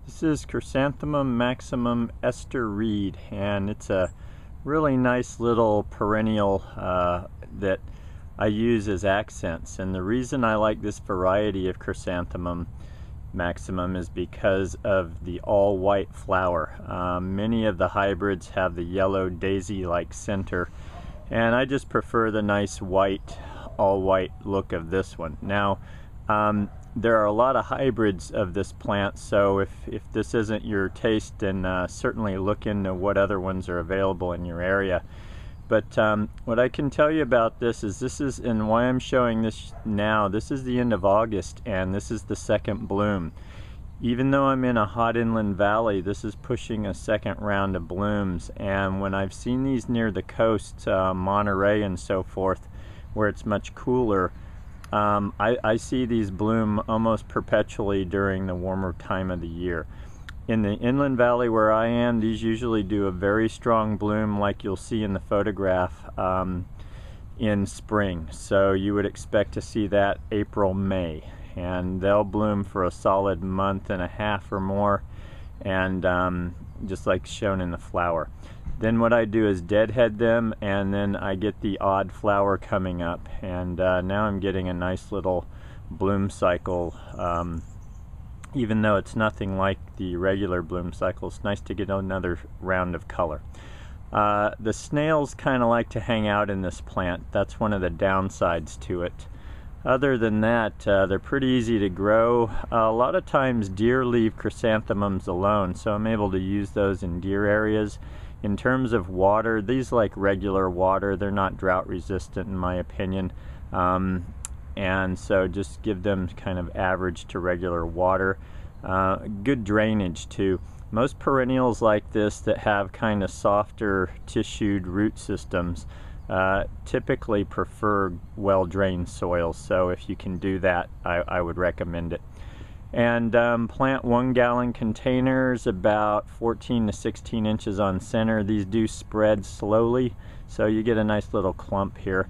This is Chrysanthemum maximum Esther reed, and it's a really nice little perennial that I use as accents. And the reason I like this variety of Chrysanthemum maximum is because of the all-white flower. Many of the hybrids have the yellow daisy-like center, and I just prefer the nice white, all-white look of this one. Now, there are a lot of hybrids of this plant, so if this isn't your taste, then certainly look into what other ones are available in your area. But what I can tell you about this is, and why I'm showing this now, this is the end of August, and this is the second bloom. Even though I'm in a hot inland valley, this is pushing a second round of blooms. And when I've seen these near the coast, Monterey and so forth, where it's much cooler, I see these bloom almost perpetually during the warmer time of the year. In the inland valley where I am, these usually do a very strong bloom like you'll see in the photograph in spring. So you would expect to see that April, May. And they'll bloom for a solid month and a half or more, and just like shown in the flower. Then what I do is deadhead them, and then I get the odd flower coming up, and now I'm getting a nice little bloom cycle. Even though it's nothing like the regular bloom cycle, it's nice to get another round of color. The snails kind of like to hang out in this plant. That's one of the downsides to it. Other than that, they're pretty easy to grow. A lot of times deer leave chrysanthemums alone, so I'm able to use those in deer areas. In terms of water, these like regular water. They're not drought resistant in my opinion. And so just give them kind of average to regular water. Good drainage too. Most perennials like this that have kind of softer tissued root systems typically prefer well-drained soils, so if you can do that, I would recommend it. And plant 1 gallon containers about 14 to 16 inches on center. These do spread slowly, so you get a nice little clump here.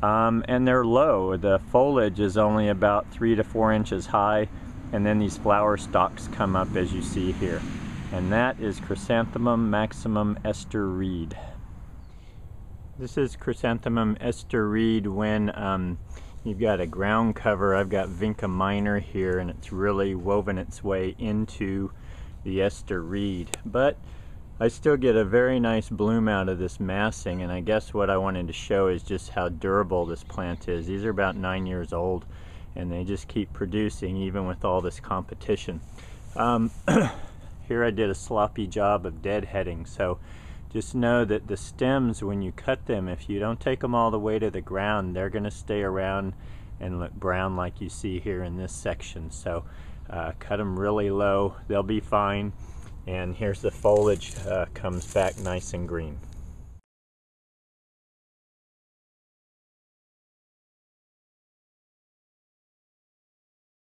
And they're low. The foliage is only about 3 to 4 inches high, and then these flower stalks come up as you see here. And that is Chrysanthemum maximum Esther reed. This is Chrysanthemum Esther reed when you've got a ground cover. I've got Vinca minor here, and it's really woven its way into the Esther reed. But I still get a very nice bloom out of this massing, and I guess what I wanted to show is just how durable this plant is. These are about 9 years old, and they just keep producing even with all this competition. Here I did a sloppy job of deadheading, so just know that the stems, when you cut them, if you don't take them all the way to the ground, they're going to stay around and look brown like you see here in this section. So cut them really low, they'll be fine. And here's the foliage, comes back nice and green.